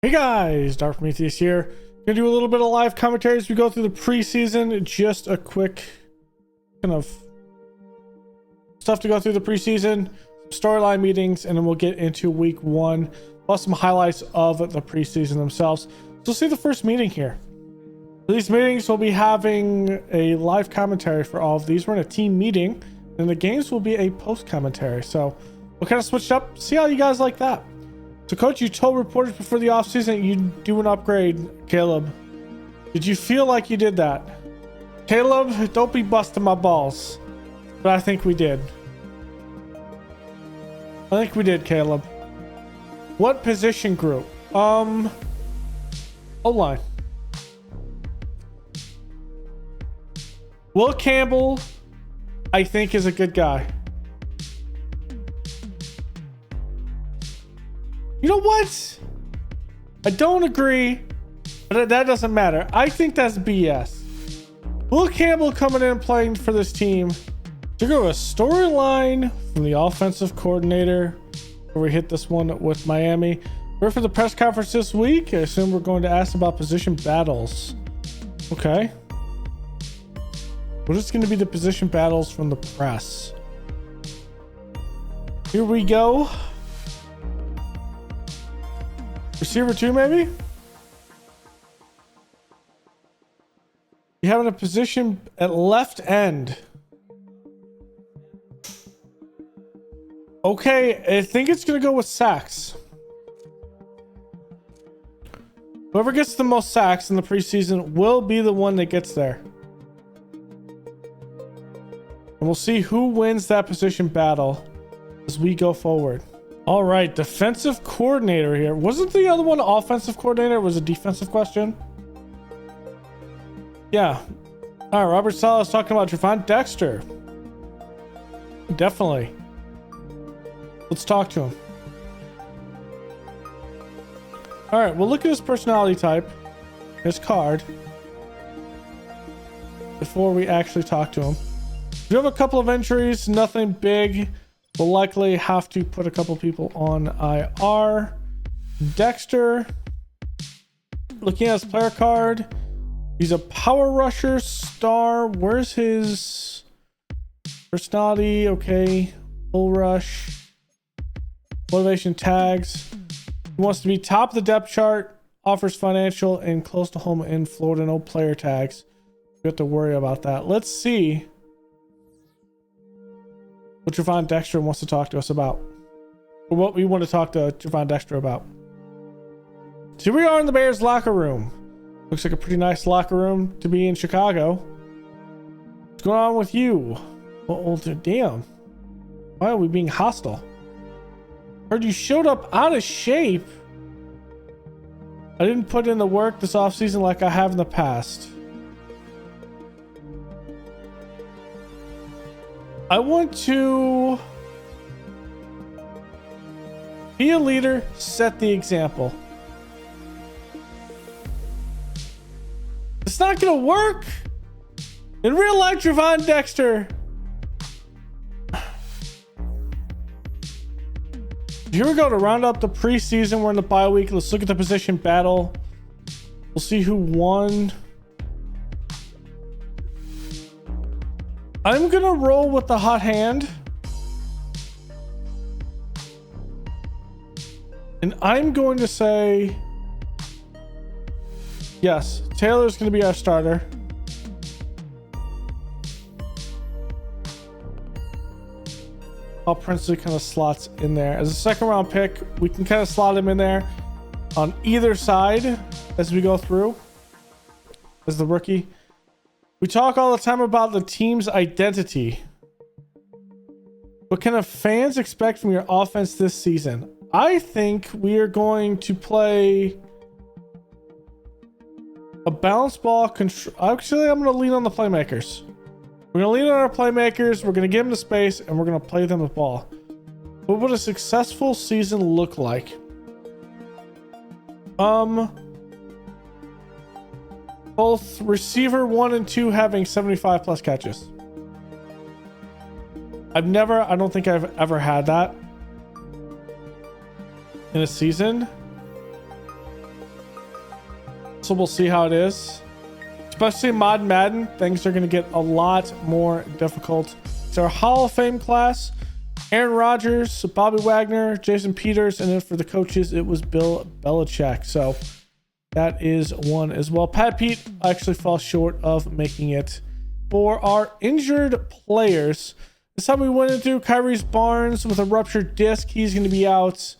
Hey guys, Dark Prometheus here. Gonna do a little bit of live commentary as we go through the preseason. Just a quick kind of stuff to go through the preseason, storyline meetings, and then we'll get into week one, plus some highlights of the preseason themselves. So we'll see the first meeting here. For these meetings, we'll be having a live commentary for all of these. We're in a team meeting, and the games will be a post commentary. So we'll kind of switch up, see how you guys like that. So, Coach, you told reporters before the offseason you'd do an upgrade, Caleb. Did you feel like you did that? Caleb, don't be busting my balls. But I think we did. I think we did, Caleb. What position group? O-line. Will Campbell, I think, is a good guy. You know what? I don't agree, but that doesn't matter. I think that's BS. Will Campbell coming in and playing for this team to go a storyline from the offensive coordinator, where we hit this one with Miami. We're for the press conference this week. I assume we're going to ask about position battles. Okay. What is going to be the position battles from the press? Here we go. Receiver 2, maybe? You having a position at left end. Okay, I think it's going to go with sacks. Whoever gets the most sacks in the preseason will be the one that gets there. And we'll see who wins that position battle as we go forward. All right, defensive coordinator here. Wasn't the other one offensive coordinator? It was a defensive question. Yeah. All right, Robert Saleh is talking about Javon Dexter. Definitely. Let's talk to him. All right, we'll look at his personality type, his card, before we actually talk to him. We have a couple of injuries, nothing big. We'll likely have to put a couple people on IR. Dexter, looking at his player card, he's a power rusher star. Where's his personality? Okay, bull rush, motivation tags. He wants to be top of the depth chart, offers financial and close to home in Florida. No player tags. We have to worry about that. Let's see what Javon Dexter wants to talk to us about, or what we want to talk to Javon Dexter about. So here we are in the Bears locker room. Looks like a pretty nice locker room to be in Chicago. What's going on with you? Well, damn. Why are we being hostile? Heard you showed up out of shape. I didn't put in the work this offseason like I have in the past. I want to be a leader, set the example. It's not gonna work. In real life, Javon Dexter. Here we go to round up the preseason. We're in the bye week. Let's look at the position battle. We'll see who won. I'm gonna roll with the hot hand, and I'm going to say yes, Taylor's gonna be our starter. Paul Princely kind of slots in there as a second round pick. We can kind of slot him in there on either side as we go through as the rookie. We talk all the time about the team's identity. What can fans expect from your offense this season? I think we are going to play a balanced ball control. Actually, I'm going to lean on the playmakers. We're going to lean on our playmakers. We're going to give them the space, and we're going to play them the ball. What would a successful season look like? Both receiver 1 and 2 having 75 plus catches. I don't think I've ever had that in a season. So we'll see how it is. Especially Modded Madden, things are going to get a lot more difficult. It's our Hall of Fame class. Aaron Rodgers, Bobby Wagner, Jason Peters, and then for the coaches, it was Bill Belichick. So that is one as well. Pat Pete actually falls short of making it. For our injured players, this time we went into Kyrie's Barnes with a ruptured disc. He's going to be out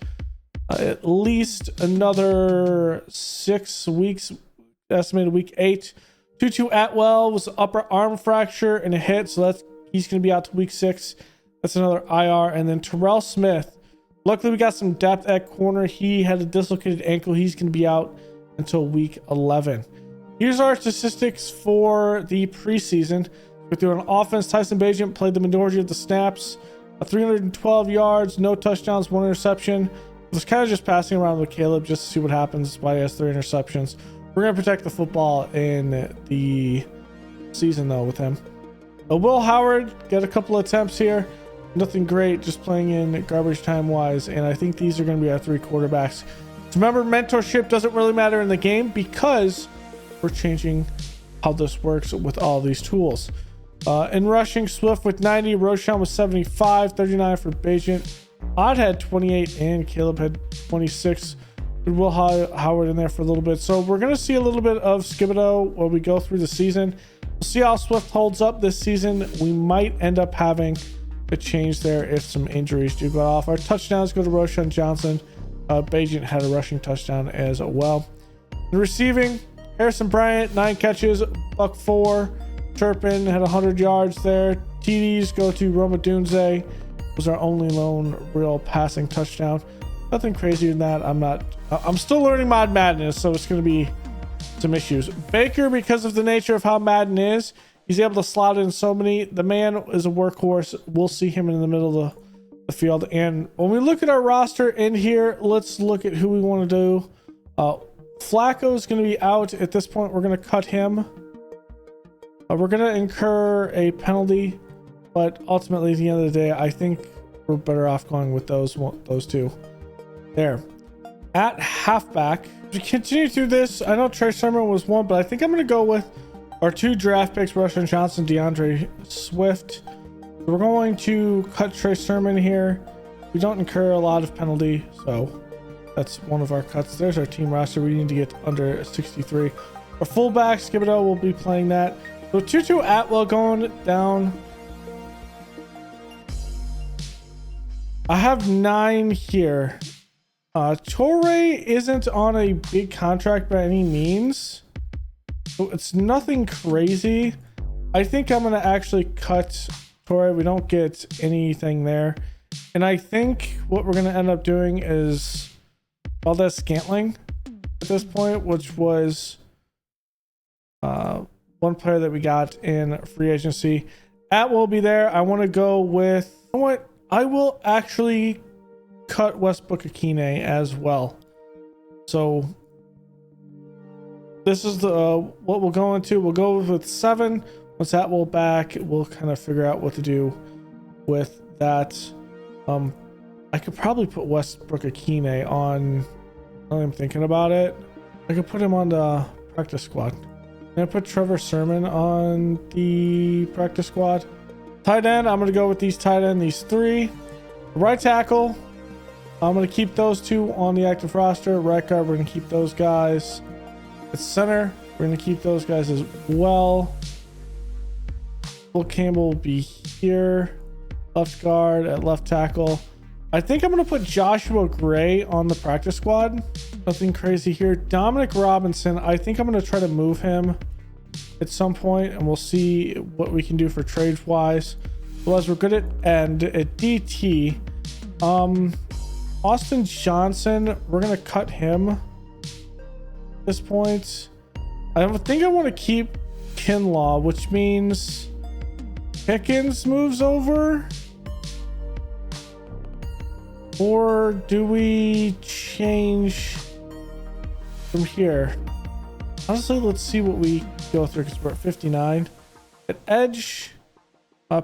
at least another 6 weeks, estimated week 8. Tutu Atwell was an upper arm fracture and a hit, so he's going to be out to week 6. That's another IR. And then Terrell Smith, luckily we got some depth at corner. He had a dislocated ankle. He's going to be out until week 11. Here's our statistics for the preseason. We're doing offense. Tyson Bagent played the majority of the snaps. 312 yards, no touchdowns, 1 interception. Was kind of just passing around with Caleb just to see what happens. That's why he has 3 interceptions. We're going to protect the football in the season, though, with him. Will Howard got a couple attempts here. Nothing great, just playing in garbage time-wise. And I think these are going to be our 3 quarterbacks. So remember, mentorship doesn't really matter in the game because we're changing how this works with all these tools. In rushing, Swift with 90, Roshan with 75, 39 for Bagent. Odd had 28 and Caleb had 26. Will Howard in there for a little bit. So we're going to see a little bit of Skibido while we go through the season. We'll see how Swift holds up this season. We might end up having a change there if some injuries do go off. Our touchdowns go to Roshan Johnson. Bagent had a rushing touchdown as well. In receiving, Harrison Bryant, 9 catches, $104. Turpin had 100 yards there. TDs go to Roma Dunze. Was our only lone real passing touchdown. Nothing crazy than that. I'm still learning Modded Madden, so it's going to be some issues. Baker, because of the nature of how Madden is, he's able to slot in so many. The man is a workhorse. We'll see him in the middle of the field. And when we look at our roster in here, let's look at who we want to do. Flacco is going to be out at this point. We're going to cut him. We're going to incur a penalty, but ultimately at the end of the day, I think we're better off going with those 2 there. At halfback, to continue through this, I know Trey Sermon was 1, but I think I'm going to go with our 2 draft picks, Roshan Johnson, DeAndre Swift. We're going to cut Trey Sermon here. We don't incur a lot of penalty, so that's one of our cuts. There's our team roster. We need to get under 63. Our fullback, Skibido, will be playing that. So Tutu Atwell going down. I have 9 here. Torrey isn't on a big contract by any means, so it's nothing crazy. I think I'm going to actually cut Torrey. We don't get anything there. And I think what we're going to end up doing is Valdez Scantling at this point, which was one player that we got in free agency. Atwell will be there. I want to go with, you know what? I will actually cut Westbrook Akine as well. So this is the what we'll go into. We'll go with 7. Once Atwell back, we'll kind of figure out what to do with that. I could probably put Westbrook Akine on. I'm thinking about it. I could put him on the practice squad. I'm gonna put Trevor Sermon on the practice squad. Tight end, I'm gonna go with these tight end, these 3. Right tackle, I'm gonna keep those 2 on the active roster. Right guard, we're gonna keep those guys. At center, we're gonna keep those guys as well. Will Campbell will be here. Left guard at left tackle. I think I'm gonna put Joshua Gray on the practice squad. Nothing crazy here. Dominic Robinson, I think I'm gonna try to move him at some point, and we'll see what we can do for trades wise. So as we're good at end at DT, Austin Johnson, we're gonna cut him at this point. I think I want to keep Kinlaw, which means Pickens moves over. Or do we change from here? Honestly, let's see what we go through because we're at 59. At edge,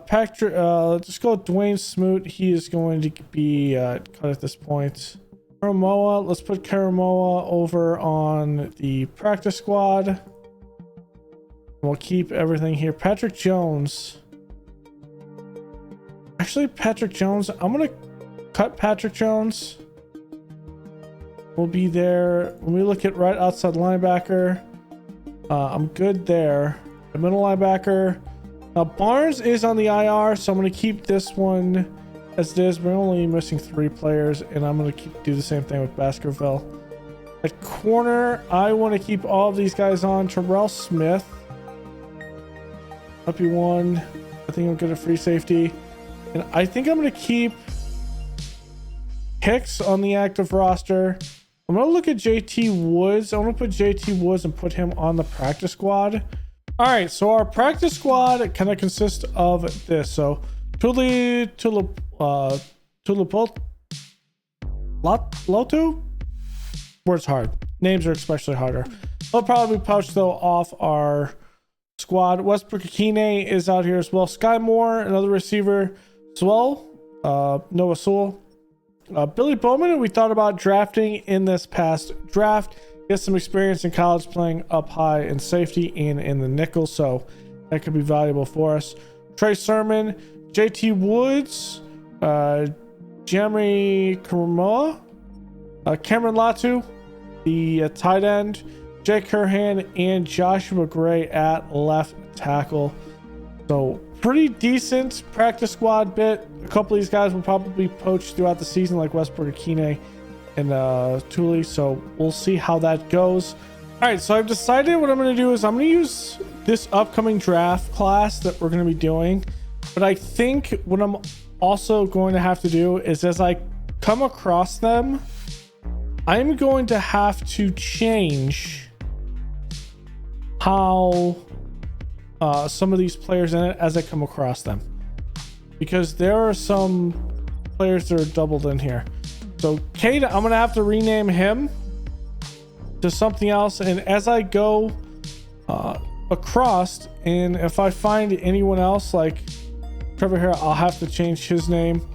Patrick, let's go with Dwayne Smoot. He is going to be cut at this point. Karamoa. Let's put Karamoa over on the practice squad. We'll keep everything here. Patrick Jones. Actually, Patrick Jones. I'm going to cut Patrick Jones. We'll be there. When we look at right outside linebacker, I'm good there. The middle linebacker. Now, Barnes is on the IR, so I'm going to keep this one as it is. We're only missing 3 players, and I'm going to do the same thing with Baskerville. At corner, I want to keep all of these guys on. Terrell Smith. Up you one. I think I'm good at free safety. And I think I'm going to keep Hicks on the active roster. I'm going to look at JT Woods. I'm going to put JT Woods and put him on the practice squad. All right, so our practice squad kind of consists of this. So Lotu. Word's hard. Names are especially harder. They'll probably poach though off our squad. Westbrook Akine is out here as well. Sky Moore, another receiver as well. Noah Sewell. Billy Bowman, we thought about drafting in this past draft. He has some experience in college playing up high in safety and in the nickel, so that could be valuable for us. Trey Sermon, JT Woods, Jeremy Karamoa, Cameron Latu, the tight end, Jake Curhan, and Joshua Gray at left tackle. So pretty decent practice squad bit. A couple of these guys will probably poach throughout the season, like Westbrook Akine and Thule. So we'll see how that goes. All right, so I've decided what I'm going to do is I'm going to use this upcoming draft class that we're going to be doing. But I think what I'm also going to have to do is as I come across them, I'm going to have to change how some of these players in it as I come across them, because there are some players that are doubled in here. So Kate, I'm gonna have to rename him to something else, and as I go across, and if I find anyone else like Trevor here, I'll have to change his name,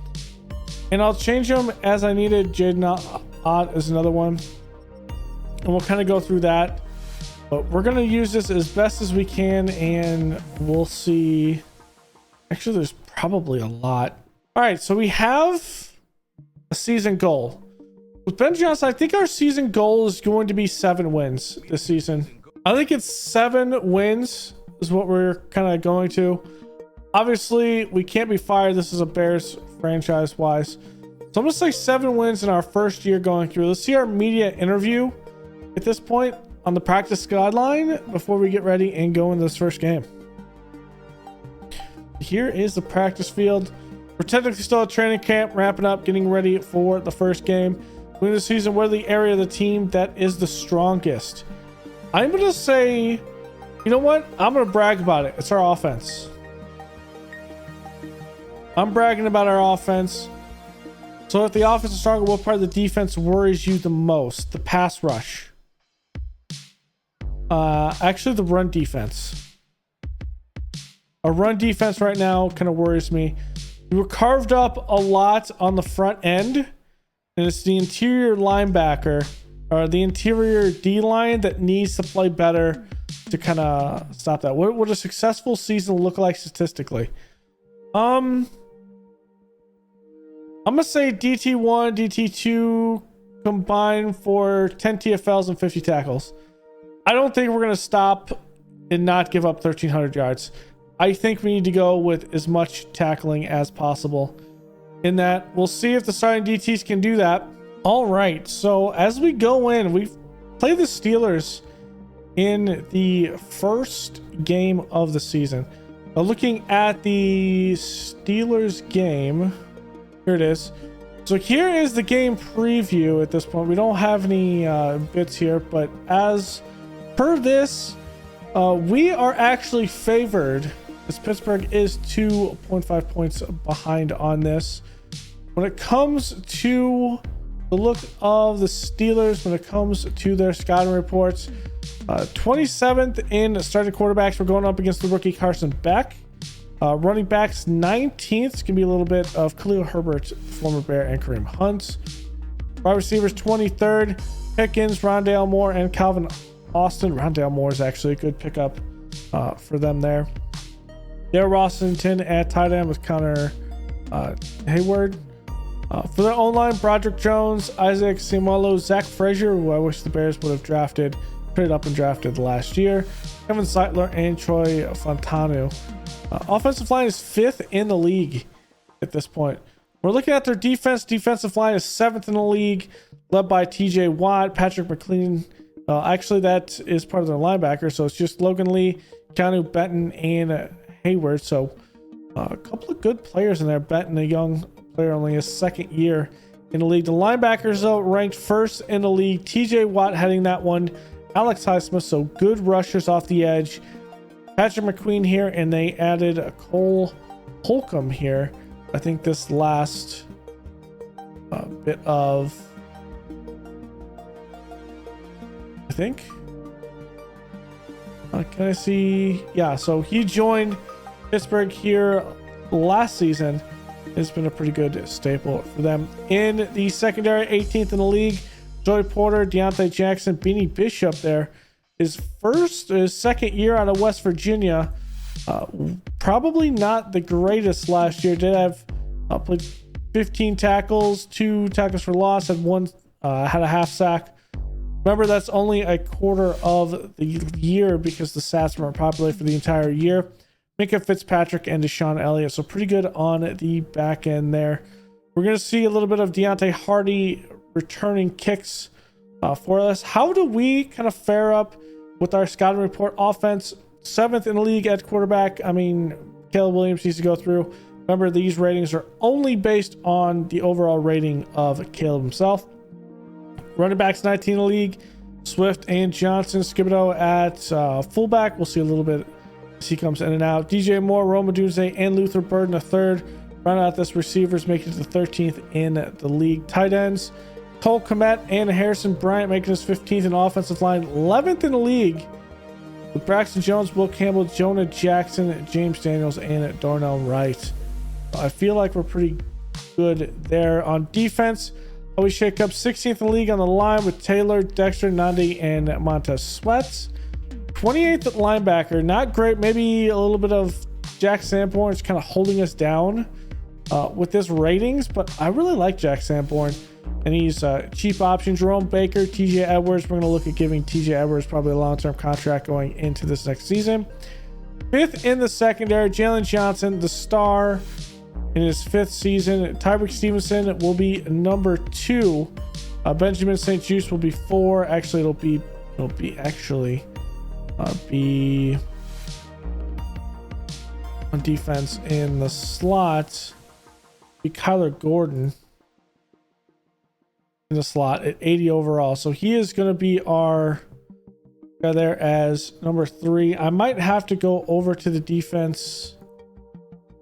and I'll change him as I need it. Jaden Ott is another one, and we'll kind of go through that. But we're going to use this as best as we can, and we'll see. Actually, there's probably a lot. All right, so we have a season goal. With Ben Johnson, I think our season goal is going to be 7 wins this season. I think it's 7 wins is what we're kind of going to. Obviously, we can't be fired. This is a Bears franchise-wise. So I'm going to say 7 wins in our first year going through. Let's see our media interview at this point on the practice guideline before we get ready and go into this first game. Here is the practice field. We're technically still at training camp, wrapping up, getting ready for the first game. Win the season, we're the area of the team that is the strongest. I'm going to say, you know what? I'm going to brag about it. It's our offense. I'm bragging about our offense. So if the offense is stronger, what part of the defense worries you the most? The pass rush. Actually, the run defense. Our run defense right now kind of worries me. We were carved up a lot on the front end, and it's the interior linebacker or the interior D-line that needs to play better to kind of stop that. What would a successful season look like statistically? I'm gonna say DT1, DT2 combined for 10 TFLs and 50 tackles. I don't think we're going to stop and not give up 1,300 yards. I think we need to go with as much tackling as possible in that. We'll see if the starting DTs can do that. All right. So as we go in, we've played the Steelers in the first game of the season. Now looking at the Steelers game, here it is. So here is the game preview at this point. We don't have any bits here, but as per this, we are actually favored as Pittsburgh is 2.5 points behind on this. When it comes to the look of the Steelers, when it comes to their scouting reports, 27th in starting quarterbacks. We're going up against the rookie Carson Beck. Running backs 19th. It's going to be a little bit of Khalil Herbert, former Bear, and Kareem Hunt. Wide receivers 23rd, Pickens, Rondale Moore, and Calvin Austin. Rondale Moore is actually a good pickup for them there. Dale Rossington at tight end with Connor Hayward. For their online, Broderick Jones, Isaac Simolo, Zach Frazier, who I wish the Bears would have traded up and drafted last year, Kevin Seitler, and Troy Fontanu. Offensive line is 5th in the league at this point. We're looking at their defense. Defensive line is 7th in the league, led by TJ Watt, Patrick McLean. Actually, that is part of their linebacker, so it's just Logan Lee, Keanu Benton, and Hayward. So a couple of good players in there. Benton, a young player, only his 2nd year in the league. The linebackers, though, ranked 1st in the league. TJ Watt heading that one. Alex Highsmith, so good rushers off the edge. Patrick McQueen here, and they added a Cole Holcomb here. I think this last bit of... I think. Can I see? Yeah, so he joined Pittsburgh here last season. It's been a pretty good staple for them. In the secondary, 18th in the league, Joey Porter, Deontay Jackson, Beanie Bishop there. His 2nd year out of West Virginia. Probably not the greatest last year. Did have played 15 tackles, 2 tackles for loss, had a half sack. Remember, that's only a quarter of the year because the stats weren't populated for the entire year. Minka Fitzpatrick and Deshaun Elliott, so pretty good on the back end there. We're going to see a little bit of Deontay Hardy returning kicks for us. How do we kind of fare up with our scouting report? Offense, 7th in the league at quarterback. I mean, Caleb Williams needs to go through. Remember, these ratings are only based on the overall rating of Caleb himself. Running backs, 19 in the league. Swift and Johnson. Skibido at fullback. We'll see a little bit as he comes in and out. DJ Moore, Roma Dunze, and Luther Burden, a 3rd. Round out this receivers, making it to 13th in the league. Tight ends, Cole Kmet and Harrison Bryant making us 15th in offensive line. 11th in the league with Braxton Jones, Will Campbell, Jonah Jackson, James Daniels, and Darnell Wright. I feel like we're pretty good there. On defense, we shake up 16th in the league on the line with Taylor, Dexter, Nandi, and Montez Sweats. 28th at linebacker, not great. Maybe a little bit of Jack Sanborn is kind of holding us down with this ratings, but I really like Jack Sanborn, and he's a cheap option. Jerome Baker, TJ Edwards. We're going to look at giving TJ Edwards probably a long-term contract going into this next season. 5th in the secondary, Jalen Johnson, the star in his 5th season. Tyreek Stevenson will be number 2. Benjamin St. Juste will be 4. Actually, it'll be on defense in the slot. Be Kyler Gordon in the slot at 80 overall. So he is going to be our guy there as number 3. I might have to go over to the defense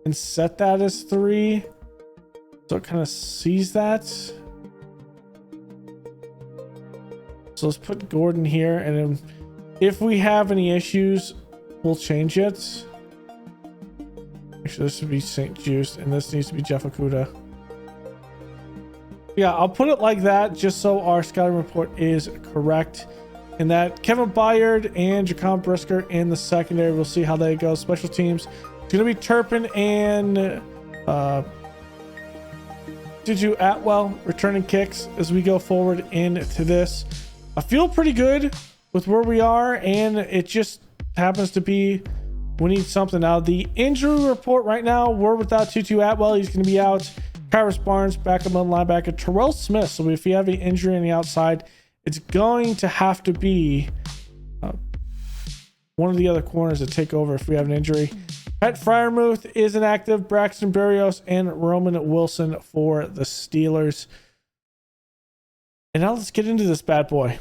and set that as 3, so it kind of sees that. So let's put Gordon here, and then if we have any issues, we'll change it. Actually, this would be St. Juste, and this needs to be Jeff Okuda. Yeah, I'll put it like that just so our scouting report is correct. And that Kevin Byard and Jacon Brisker in the secondary. We'll see how they go. Special teams, it's going to be Turpin and Juju Atwell returning kicks as we go forward into this. I feel pretty good with where we are, and it just happens to be we need something. Now, the injury report right now, we're without Tutu Atwell. He's going to be out. Kyrus Barnes, backup on linebacker. Terrell Smith. So if you have any injury on the outside, it's going to have to be one of the other corners to take over if we have an injury. Pat Fryermuth is inactive. Braxton Berrios and Roman Wilson for the Steelers. And now let's get into this bad boy.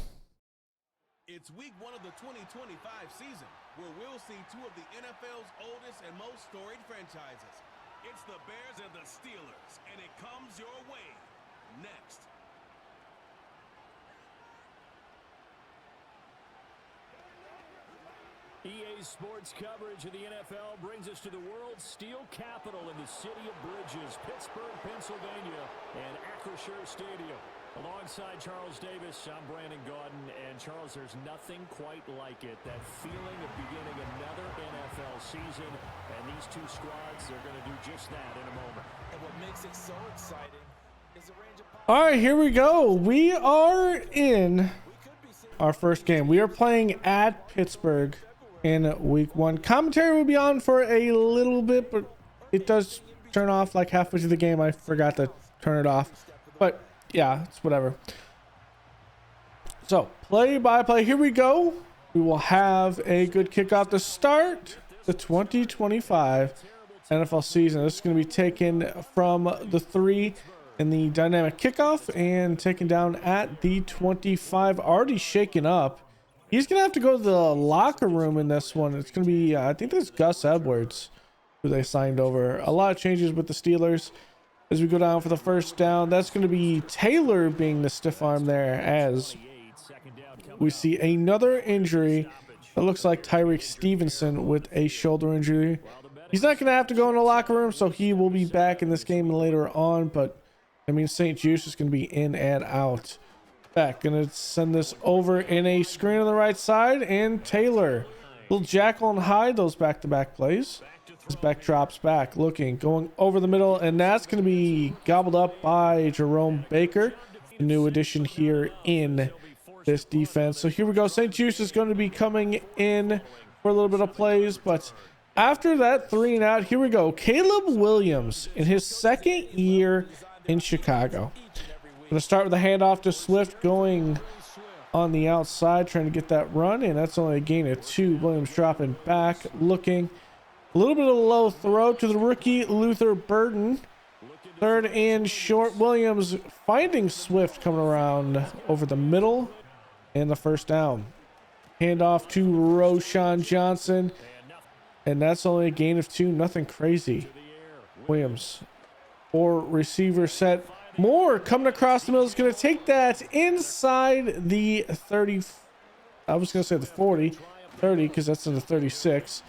It's week 1 of the 2025 season, where we'll see 2 of the NFL's oldest and most storied franchises. It's the Bears and the Steelers, and it comes your way next. EA Sports coverage of the NFL brings us to the world's steel capital in the city of bridges, Pittsburgh, Pennsylvania, and Acrisure Stadium. Alongside Charles Davis, I'm Brandon Gaudin, and Charles, there's nothing quite like it. That feeling of beginning another NFL season, and these two squads, they're going to do just that in a moment. And what makes it so exciting is the range of... All right, here we go. We are in our first game. We are playing at Pittsburgh in week 1. Commentary will be on for a little bit, but it does turn off like halfway through the game. I forgot to turn it off, but yeah, it's whatever. So play by play, here we go. We will have a good kickoff to start the 2025 NFL season. This is going to be taken from the 3 in the dynamic kickoff and taken down at the 25. Already shaken up. He's going to have to go to the locker room in this one. It's going to be, I think that's Gus Edwards who they signed over. A lot of changes with the Steelers as we go down for the first down. That's going to be Taylor being the stiff arm there, as we see another injury. It looks like Tyreek Stevenson with a shoulder injury. He's not going to have to go in the locker room, so he will be back in this game later on, but I mean, St. Juice is going to be in and out. Back, going to send this over in a screen on the right side, and Taylor. Little Jackal and Hyde, those back-to-back plays. His back drops back, looking, going over the middle, and that's going to be gobbled up by Jerome Baker, the new addition here in this defense. So here we go. St. Juice is going to be coming in for a little bit of plays, but after that 3 and out, here we go. Caleb Williams in his second year in Chicago. Going to start with a handoff to Swift, going on the outside, trying to get that run, and that's only a gain of 2. Williams dropping back, looking. A little bit of a low throw to the rookie, Luther Burden. 3rd and short. Williams finding Swift coming around over the middle, and the first down. Handoff to Roshan Johnson, and that's only a gain of 2. Nothing crazy. Williams, 4 receiver set. Moore coming across the middle is going to take that inside the 30. I was going to say the 40, 30, because that's in the 36.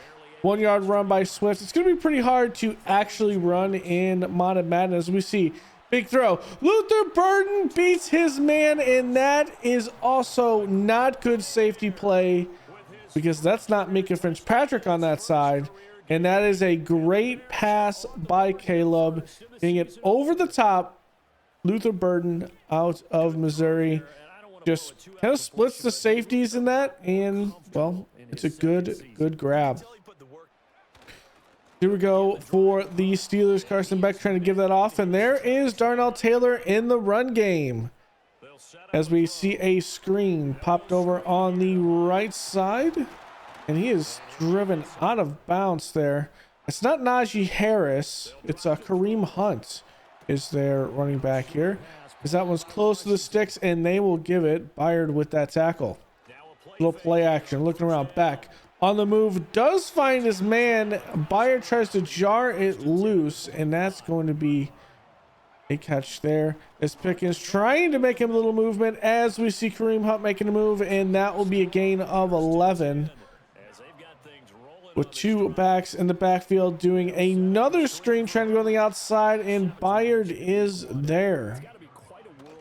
1 yard run by Swift. It's going to be pretty hard to actually run in Modded Madden, as we see. Big throw. Luther Burden beats his man, and that is also not good safety play, because that's not Mika Fitzpatrick on that side. And that is a great pass by Caleb, getting it over the top. Luther Burden out of Missouri just kind of splits the safeties in that, and well, it's a good grab. Here we go for the Steelers. Carson Beck trying to give that off, and there is Darnell Taylor in the run game, as we see a screen popped over on the right side, and he is driven out of bounds there. It's not Najee Harris, it's Kareem Hunt is their running back here, because that one's close to the sticks, and they will give it. Byard with that tackle. Little play action, looking around. Beck on the move, does find his man. Byard tries to jar it loose, and that's going to be a catch there. As Pickens trying to make him a little movement, as we see Kareem Hunt making a move, and that will be a gain of 11. With 2 backs in the backfield, doing another screen, trying to go on the outside, and Byard is there.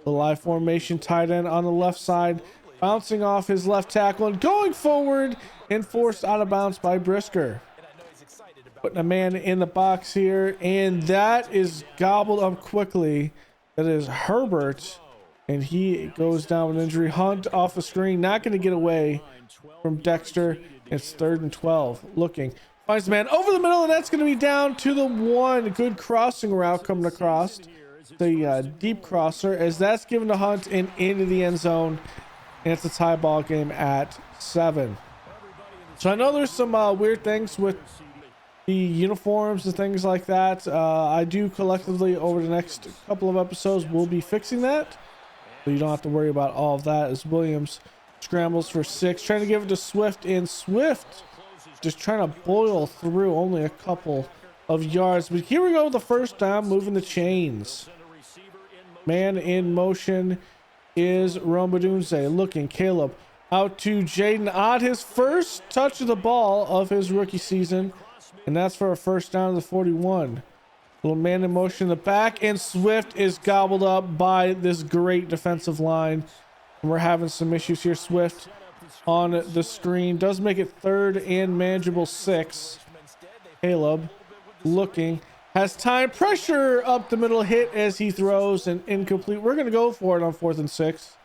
The live formation tight end on the left side, bouncing off his left tackle and going forward, and forced out of bounds by Brisker. Putting a man in the box here, and that is gobbled up quickly. That is Herbert, and he goes down with injury. Hunt off the screen, not going to get away from Dexter. It's 3rd and 12. Looking, finds the man over the middle, and that's going to be down to the 1. Good crossing route coming across. The deep crosser, as that's given to Hunt and into the end zone. And it's a tie ball game at 7. So I know there's some weird things with the uniforms and things like that. I do collectively over the next couple of episodes we'll be fixing that, so you don't have to worry about all of that. As Williams scrambles for 6, trying to give it to Swift, and Swift just trying to boil through only a couple of yards. But here we go with the first down, moving the chains. Man in motion is Rombadunze, looking. Caleb out to Jaden Ott, his first touch of the ball of his rookie season, and that's for a first down to the 41. Little man in motion in the back, and Swift is gobbled up by this great defensive line. And we're having some issues here. Swift on the screen does make it 3rd and manageable 6. Caleb looking, has time, pressure up the middle, hit as he throws, and incomplete. We're going to go for it on 4th and 6.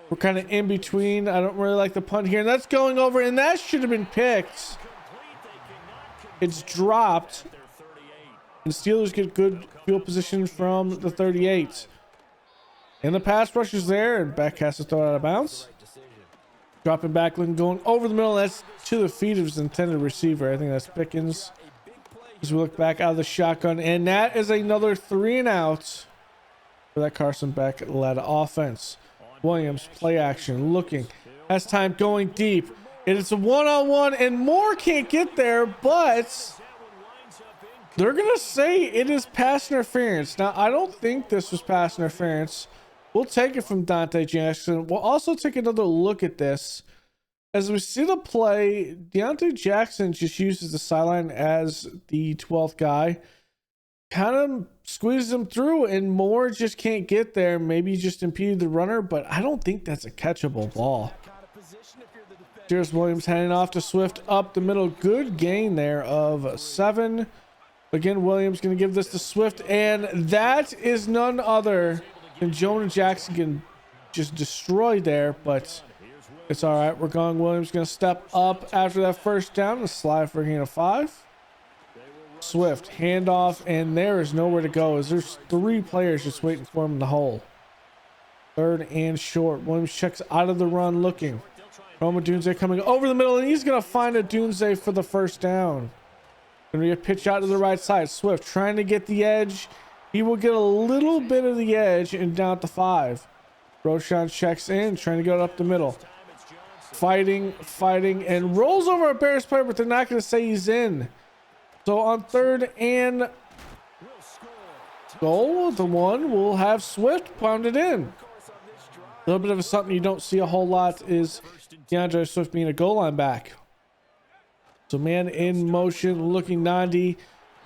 We're kind of in between. I don't really like the punt here, and that's going over, and that should have been picked. It's dropped, and Steelers get good field position from the 38. And the pass rush is there, and back has to throw it out of bounds. Dropping back, going over the middle. That's to the feet of his intended receiver. I think that's Pickens. As we look back out of the shotgun, and that is another 3 and out for that Carson Beck led offense. Williams, play action, looking, has time, going deep. It's a one-on-one, and Moore can't get there, but they're gonna say it is pass interference. Now, I don't think this was pass interference. We'll take it from Dante Jackson. We'll also take another look at this. As we see the play, Deontay Jackson just uses the sideline as the 12th guy. Kind of squeezes him through, and Moore just can't get there. Maybe he just impeded the runner, but I don't think that's a catchable ball. Here's Williams handing off to Swift up the middle. Good gain there of 7. Again, Williams going to give this to Swift, and that is none other than Jonah Jackson getting just destroyed there, but it's all right. We're going. Williams going to step up after that first down and slide for a gain of 5. Swift handoff, and there is nowhere to go as there's 3 players just waiting for him in the hole. 3rd and short. Williams checks out of the run, looking. Roma Dunze coming over the middle, and he's going to find a Dunze for the first down. Going to be a pitch out to the right side. Swift trying to get the edge. He will get a little bit of the edge and down to 5. Roshan checks in, trying to get up the middle. Fighting, and rolls over a Bears player, but they're not going to say he's in. So on 3rd and goal, the 1 will have Swift pounded in. A little bit of something you don't see a whole lot is DeAndre Swift being a goal line back. So man in motion, looking. Nandi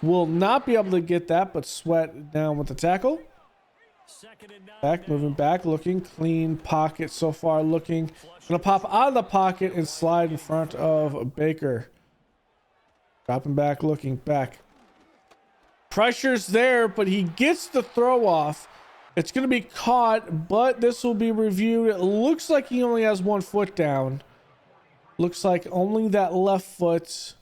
will not be able to get that, but Sweat down with the tackle. Back, moving back, looking. Clean pocket so far, looking. Gonna pop out of the pocket and slide in front of Baker. Dropping back, looking back. Pressure's there, but he gets the throw off. It's going to be caught, but this will be reviewed. It looks like he only has 1 foot down. Looks like only that left foot.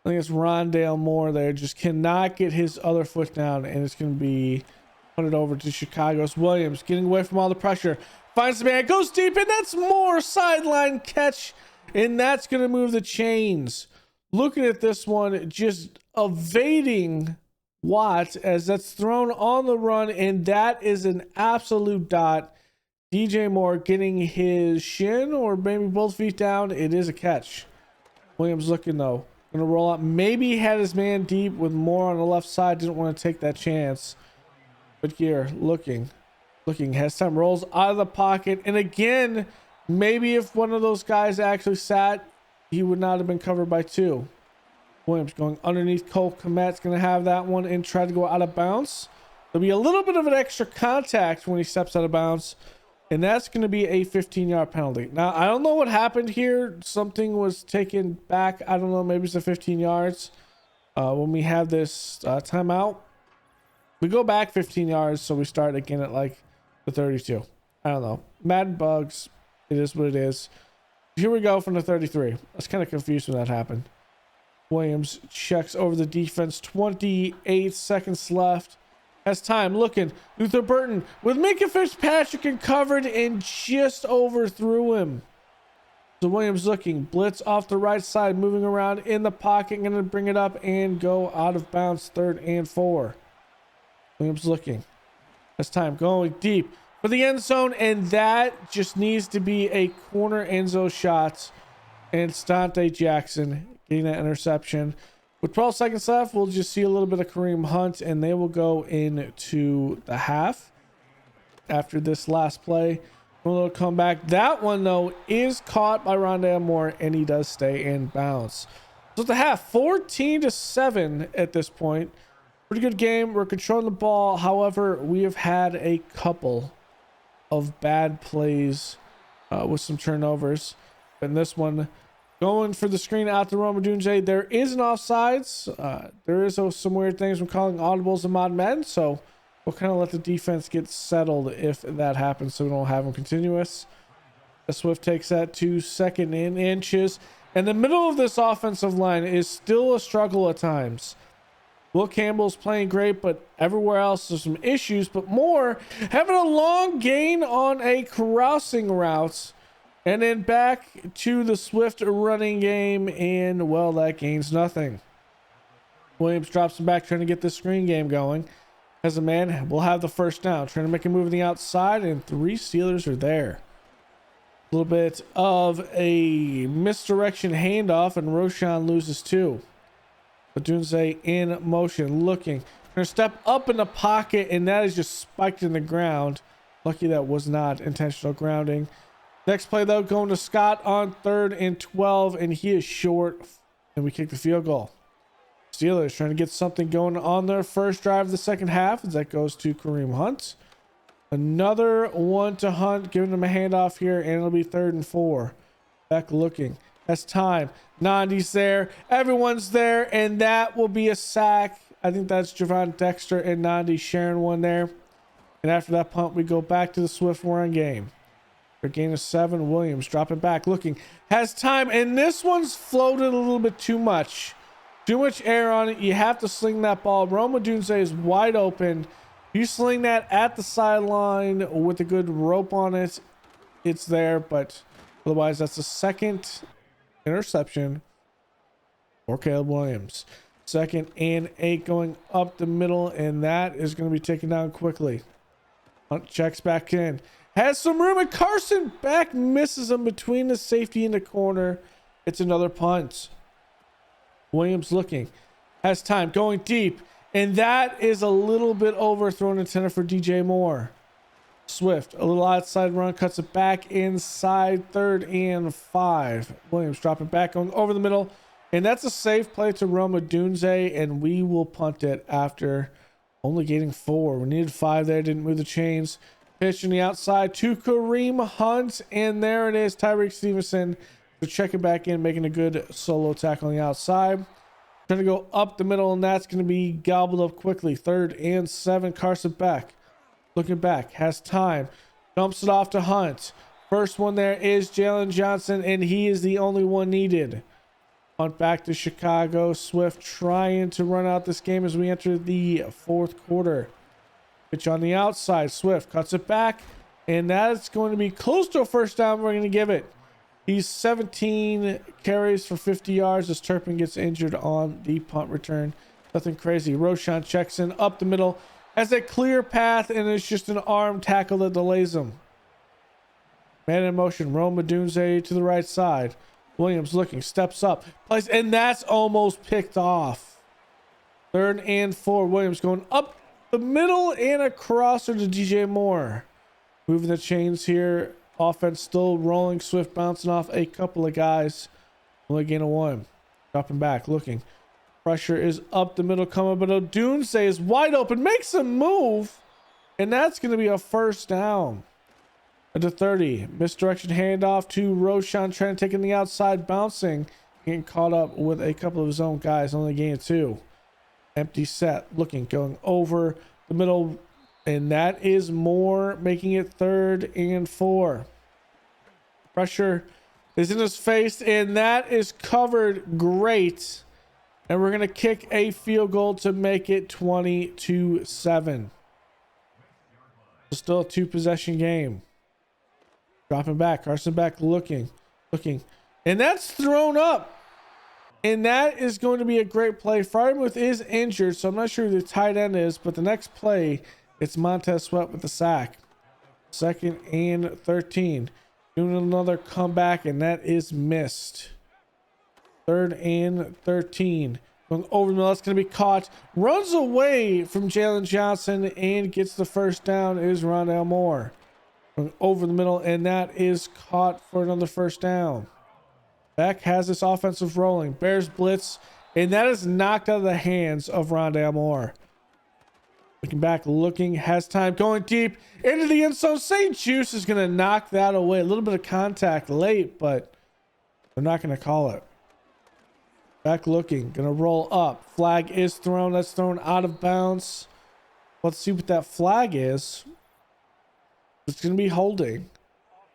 I think it's Rondale Moore there. Just cannot get his other foot down, and it's going to be put over to Chicago's Williams. Getting away from all the pressure. Finds the man, goes deep, and that's Moore. Sideline catch, and that's going to move the chains. Looking at this one, just evading Watt as that's thrown on the run, and that is an absolute dot. DJ Moore getting his shin or maybe both feet down. It is a catch. Williams looking though. Gonna roll out. Maybe he had his man deep with Moore on the left side. Didn't want to take that chance. But here, looking. Has time. Rolls out of the pocket. And again, maybe if one of those guys actually sat, he would not have been covered by 2. Williams going underneath. Cole Kmet's going to have that one and try to go out of bounds. There'll be a little bit of an extra contact when he steps out of bounds, and that's going to be a 15-yard penalty. Now, I don't know what happened here. Something was taken back. I don't know. Maybe it's a 15 yards. When we have this timeout, we go back 15 yards, so we start again at like the 32. I don't know. Madden bugs. It is what it is. Here we go from the 33. I was kind of confused when that happened. Williams checks over the defense. 28 seconds left. Has time. Looking. Luther Burton with Minka Fitzpatrick and covered and just overthrew him. So Williams looking. Blitz off the right side. Moving around in the pocket. Going to bring it up and go out of bounds. 3rd and 4. Williams looking. Has time. Going deep for the end zone. And that just needs to be a corner end zone shot. And it's Dante Jackson getting that interception. With 12 seconds left, we'll just see a little bit of Kareem Hunt, and they will go into the half after this last play. A little comeback. That one, though, is caught by Rondale Moore, and he does stay in bounds. So at the half, 14-7 at this point. Pretty good game. We're controlling the ball. However, we have had a couple of bad plays with some turnovers. And this one, going for the screen out to Roma Dunze. There is an offsides. There is some weird things we're calling audibles in Modded Madden. So we'll kind of let the defense get settled if that happens so we don't have them continuous. The Swift takes that to 2nd and inches. And the middle of this offensive line is still a struggle at times. Will Campbell's playing great, but everywhere else there's some issues. But more, having a long gain on a crossing route. And then back to the Swift running game. And, well, that gains nothing. Williams drops him back, trying to get the screen game going. As a man, we'll have the first down. Trying to make a move on the outside, and 3 Steelers are there. A little bit of a misdirection handoff, and Roshan loses 2. Dunze in motion, looking. Gonna step up in the pocket, and that is just spiked in the ground. Lucky that was not intentional grounding. Next play, though, going to Scott on 3rd and 12, and he is short, and we kick the field goal. Steelers trying to get something going on their first drive of the second half, as that goes to Kareem Hunt. Another one to Hunt, giving him a handoff here, and it'll be 3rd and 4. Back looking. That's time. Nandi's there. Everyone's there, and that will be a sack. I think that's Javon Dexter and Nandi sharing one there. And after that punt, we go back to the Swift run game. For gain of 7, Williams dropping back, looking. Has time, and this one's floated a little bit too much. Too much air on it. You have to sling that ball. Roma Dunze is wide open. You sling that at the sideline with a good rope on it, it's there, but otherwise that's the 2nd interception for Caleb Williams. 2nd and 8 going up the middle, and that is going to be taken down quickly. Hunt checks back in. Has some room, and Carson back misses him between the safety and the corner. It's another punt. Williams looking. Has time. Going deep. And that is a little bit overthrown intended for DJ Moore. Swift, a little outside run, cuts it back inside, 3rd and 5. Williams dropping back, going over the middle. And that's a safe play to Roma Dunze, and we will punt it after only gaining 4. We needed 5 there, didn't move the chains. Pitch on the outside to Kareem Hunt, and there it is. Tyreek Stevenson to check it back in, making a good solo tackle on the outside. Trying to go up the middle, and that's going to be gobbled up quickly. 3rd and 7. Carson back. Looking back. Has time. Dumps it off to Hunt. First one there is Jalen Johnson, and he is the only one needed. Hunt back to Chicago. Swift trying to run out this game as we enter the 4th quarter. Pitch on the outside. Swift cuts it back, and that's going to be close to a first down. We're going to give it. He's 17 carries for 50 yards as Turpin gets injured on the punt return. Nothing crazy. Roshan checks in up the middle, has a clear path, and it's just an arm tackle that delays him. Man in motion. Roma Dunze to the right side. Williams looking, steps up, plays, and that's almost picked off. 3rd and 4. Williams going up the middle and a crosser to DJ Moore. Moving the chains here. Offense still rolling. Swift bouncing off a couple of guys. Only gain of 1. Dropping back, looking. Pressure is up the middle coming, but Dunze is wide open. Makes a move, and that's going to be a first down. At the 30. Misdirection handoff to Roshan, trying to take in the outside, bouncing. Getting caught up with a couple of his own guys. Only gain of 2. Empty set. Looking. Going over the middle. And that is Moore, making it 3rd and 4. Pressure is in his face, and that is covered great. And we're going to kick a field goal to make it 20-7. Still a 2-possession game. Dropping back. Carson back looking. And that's thrown up. And that is going to be a great play. Frymuth is injured, so I'm not sure who the tight end is, but the next play, it's Montez Sweat with the sack. 2nd and 13. Doing another comeback, and that is missed. 3rd and 13. Going over the middle. That's going to be caught. Runs away from Jalen Johnson and gets the first down. It is Rondale Moore. Going over the middle, and that is caught for another first down. Beck has this offensive rolling. Bears blitz, and that is knocked out of the hands of Rondale Moore. Looking back, looking, has time, going deep into the end zone. St. Juice is going to knock that away. A little bit of contact late, but they're not going to call it. Back looking, going to roll up. Flag is thrown. That's thrown out of bounds. Let's see what that flag is. It's going to be holding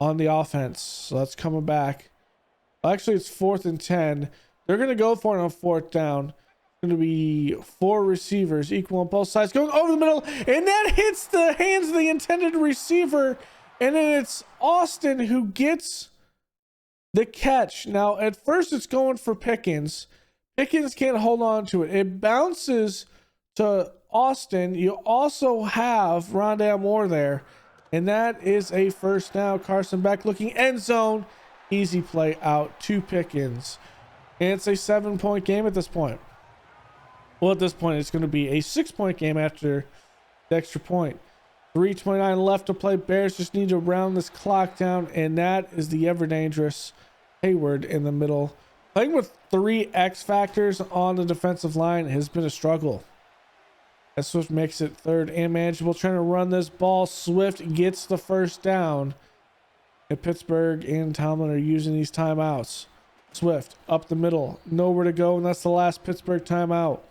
on the offense. So that's coming back. Actually, it's 4th and 10. They're going to go for it on 4th down. Going to be 4 receivers, equal on both sides, going over the middle, and that hits the hands of the intended receiver, and then it's Austin who gets the catch. Now, at first, it's going for Pickens. Pickens can't hold on to it. It bounces to Austin. You also have Rondale Moore there, and that is a first down. Carson back looking, end zone, easy play out to Pickens, and it's a 7-point game at this point. Well, at this point, it's going to be a 6-point game after the extra point. 3:29 left to play. Bears just need to round this clock down, and that is the ever dangerous Hayward in the middle. Playing with 3 X factors on the defensive line has been a struggle. As Swift makes it 3rd and manageable, trying to run this ball. Swift gets the first down. And Pittsburgh and Tomlin are using these timeouts. Swift up the middle, nowhere to go, and that's the last Pittsburgh timeout.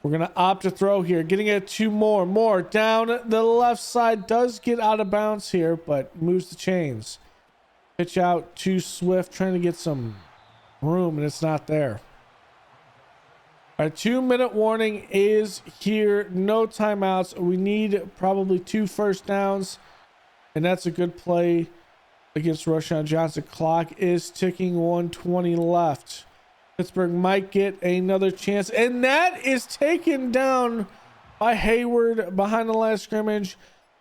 We're going to opt to throw here. Getting it to Moore. Moore down the left side. Does get out of bounds here, but moves the chains. Pitch out to Swift. Trying to get some room, and it's not there. Our 2-minute warning is here. No timeouts. We need probably 2 first downs, and that's a good play against Roschon Johnson. Clock is ticking. 1:20 left. Pittsburgh might get another chance, and that is taken down by Hayward behind the line of scrimmage.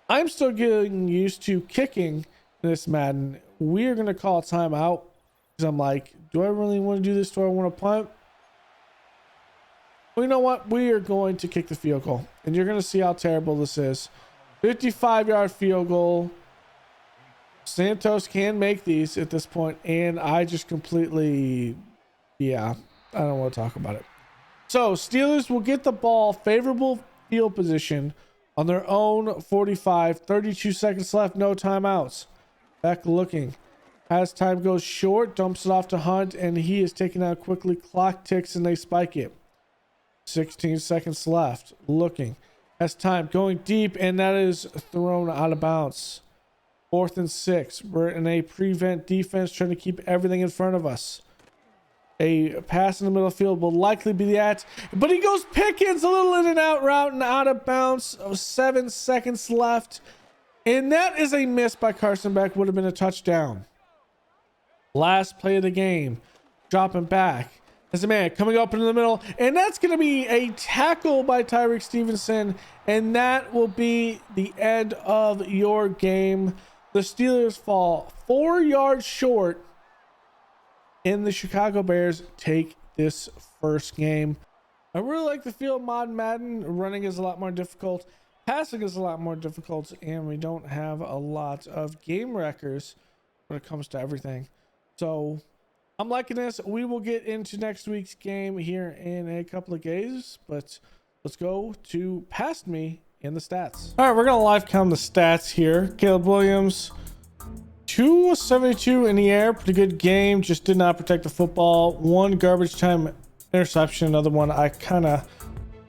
I'm still getting used to kicking this Madden. We're going to call a timeout because I'm like, do I really want to do this? Do I want to punt? Well, you know what? We are going to kick the field goal, and you're going to see how terrible this is. 55-yard field goal. Sinthros can make these at this point, and I just completely... yeah, I don't want to talk about it. So Steelers will get the ball, favorable field position on their own 45, 32 seconds left, no timeouts. Back looking, as time goes short, dumps it off to Hunt, and he is taken out quickly. Clock ticks and they spike it. 16 seconds left, looking, as time going deep, and that is thrown out of bounds. 4th and 6. We're in a prevent defense trying to keep everything in front of us. A pass in the middle of the field will likely be that, but he goes Pickens, a little in and out route and out of bounds. 7 seconds left, and that is a miss by Carson Beck. Would have been a touchdown. Last play of the game, dropping back as a man coming up into the middle, and that's going to be a tackle by Tyreek Stevenson, and that will be the end of your game. The Steelers fall 4 yards short, and the Chicago Bears take this first game. I really like the feel of Modded Madden. Running is a lot more difficult. Passing is a lot more difficult. And we don't have a lot of game wreckers when it comes to everything. So I'm liking this. We will get into next week's game here in a couple of days. But let's go to Past Me in the stats. All right, we're going to live count the stats here. Caleb Williams, 272 in the air, pretty good game, just did not protect the football. 1 garbage time interception, another one I kind of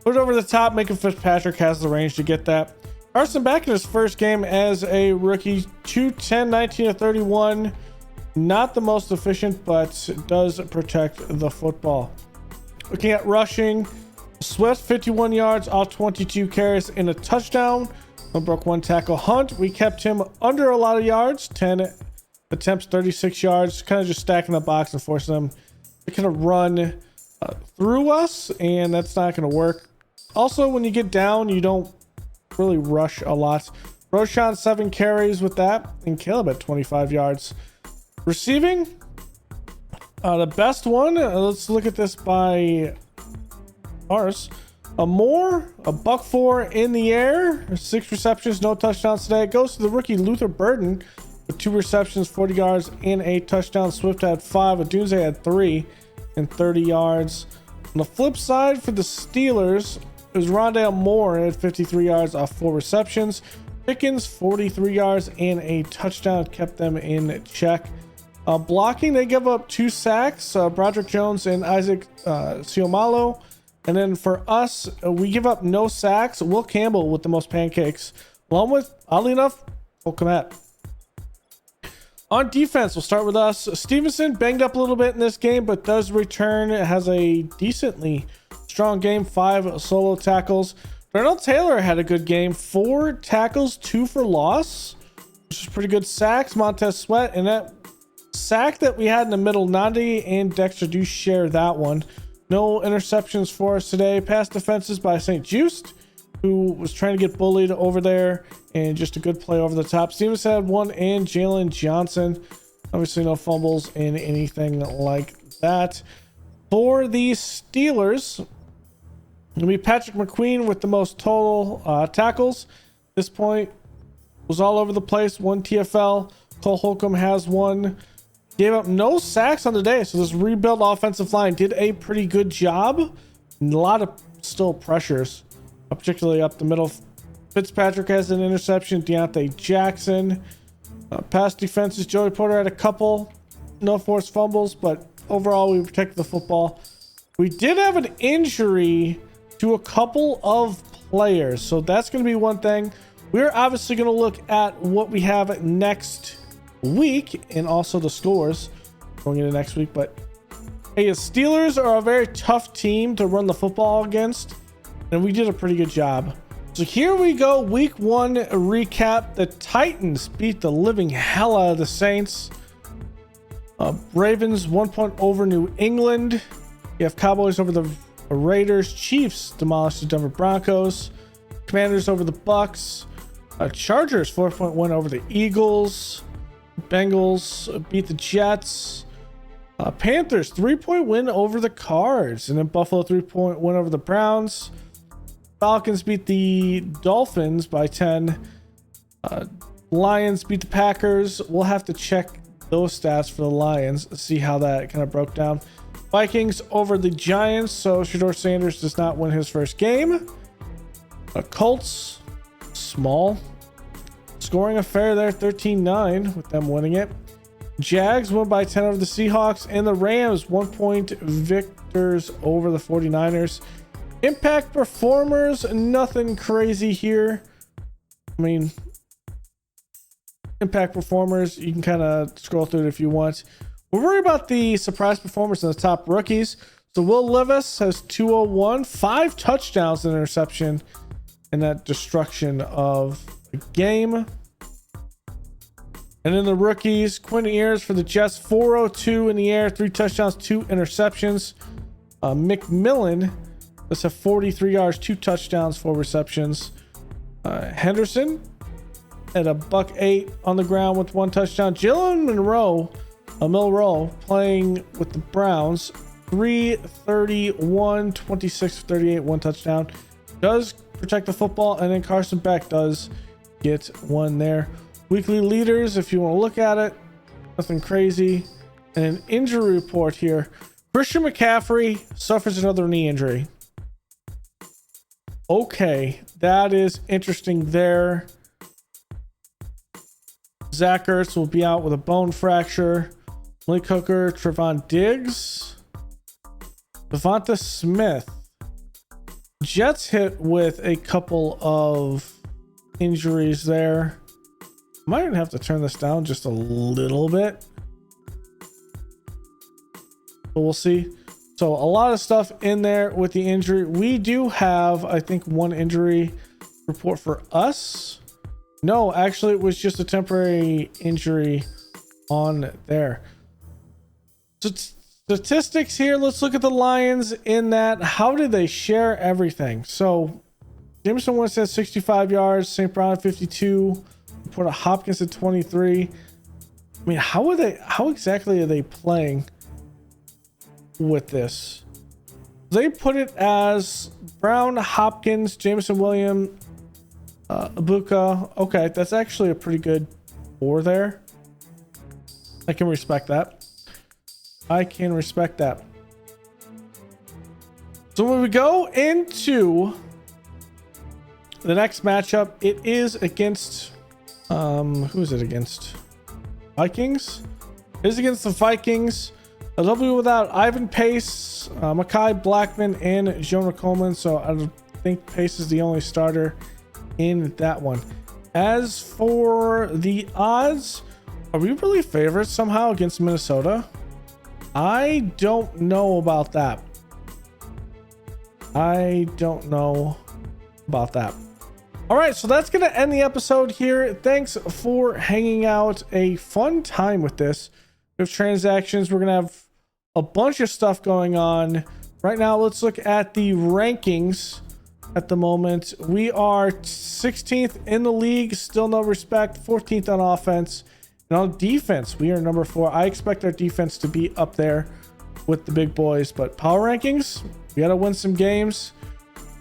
put over the top. Minka Fitzpatrick has the range to get that. Carson back in his first game as a rookie, 210, 19 to 31. Not the most efficient, but does protect the football. Looking at rushing, Swift 51 yards off 22 carries in a touchdown. Broke 1 tackle. Hunt, we kept him under a lot of yards, 10 attempts, 36 yards, kind of just stacking the box and forcing them to kind of run through us, and that's not going to work. Also, when you get down, you don't really rush a lot. Roschon 7 carries with that, and Caleb at 25 yards. Receiving, the best one, let's look at this by ours. A Moore, a $104 in the air, 6 receptions, no touchdowns today. It goes to the rookie Luther Burden with 2 receptions, 40 yards, and a touchdown. Swift had 5. Adunze had 3 and 30 yards. On the flip side for the Steelers, it was Rondale Moore at 53 yards off 4 receptions. Pickens 43 yards and a touchdown kept them in check. Blocking, they give up 2 sacks, Broderick Jones and Isaac Siomalo. And then for us, we give up no sacks. Will Campbell with the most pancakes, along with, oddly enough, Cole Kmet. On defense, we'll start with us. Stevenson banged up a little bit in this game, but does return. It has a decently strong game, 5 solo tackles. Darnell Taylor had a good game, 4 tackles, 2 for loss, which is pretty good. Sacks, Montez Sweat, and that sack that we had in the middle, Nandi and Dexter do share that one. No interceptions for us today. Pass defenses by St. Just, who was trying to get bullied over there, and just a good play over the top. Stevens had 1, and Jalen Johnson. Obviously no fumbles and anything like that. For the Steelers, it'll be Patrick McQueen with the most total tackles. At this point, was all over the place. 1 TFL. Cole Holcomb has 1. Gave up no sacks on the day, so this rebuild offensive line did a pretty good job. And a lot of still pressures, particularly up the middle. Fitzpatrick has an interception. Deontay Jackson. Pass defenses, Joey Porter had a couple. No forced fumbles, but overall we protected the football. We did have an injury to a couple of players, so that's going to be one thing. We're obviously going to look at what we have next week and also the scores going into next week. But hey, the Steelers are a very tough team to run the football against, and we did a pretty good job. So here we go, week 1 recap. The Titans beat the living hell out of the Saints. Ravens 1 point over New England. You have Cowboys over the Raiders. Chiefs demolished the Denver Broncos. Commanders over the Bucks. Chargers 4-point win over the Eagles. Bengals beat the Jets. Panthers 3-point win over the Cards. And then Buffalo 3-point win over the Browns. Falcons beat the Dolphins by 10. Lions beat the Packers. We'll have to check those stats for the Lions, see how that kind of broke down. Vikings over the Giants, so Shedeur Sanders does not win his first game. Colts, small scoring affair there, 13-9 with them winning it. Jags won by 10 over the Seahawks, and the Rams 1-point victors over the 49ers. Impact performers, nothing crazy here. I mean, impact performers, you can kind of scroll through it if you want. We'll worry about the surprise performers and the top rookies. So Will Levis has 201, 5 touchdowns and interception in that destruction of the game. And then the rookies, Quinn Ewers for the Jets, 402 in the air, 3 touchdowns, 2 interceptions. McMillan, let's have 43 yards, 2 touchdowns, 4 receptions. Henderson at $108 on the ground with 1 touchdown. Jalen Milroe playing with the Browns, 331, 26 38, 1 touchdown. Does protect the football, and then Carson Beck does get 1 there. Weekly leaders, if you want to look at it, nothing crazy. And an injury report here. Christian McCaffrey suffers another knee injury. Okay, that is interesting there. Zach Ertz will be out with a bone fracture. Malik Hooker, Trevon Diggs, Devonta Smith. Jets hit with a couple of injuries there. Might have to turn this down just a little bit, but we'll see. So a lot of stuff in there with the injury. We do have, I think, 1 injury report for us. No, actually it was just a temporary injury on there. So statistics here, let's look at the Lions in that. How did they share everything? So Jameson Winston has 65 yards, St. Brown at 52, Porter Hopkins at 23. I mean, how exactly are they playing with this? They put it as Brown, Hopkins, Jameson Williams, Ibuka. Okay, that's actually a pretty good 4 there. I can respect that. So when we go into The next matchup, it is against who is it against? Vikings. It is against the Vikings. They'll be without Ivan Pace, Mekhi Blackman, and Jonah Coleman. So I think Pace is the only starter in that one. As for the odds, are we really favorites somehow against Minnesota? I don't know about that. I don't know about that. All right, so that's going to end the episode here. Thanks for hanging out. A fun time with this. With transactions, we're going to have a bunch of stuff going on. Right now, let's look at the rankings. At the moment, we are 16th in the league, still no respect, 14th on offense. And on defense, we are number 4. I expect our defense to be up there with the big boys, but power rankings, we got to win some games.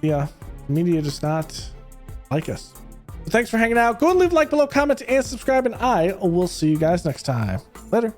Yeah, the media does not like us. So thanks for hanging out. Go and leave a like below, comment, and subscribe, and I will see you guys next time. Later.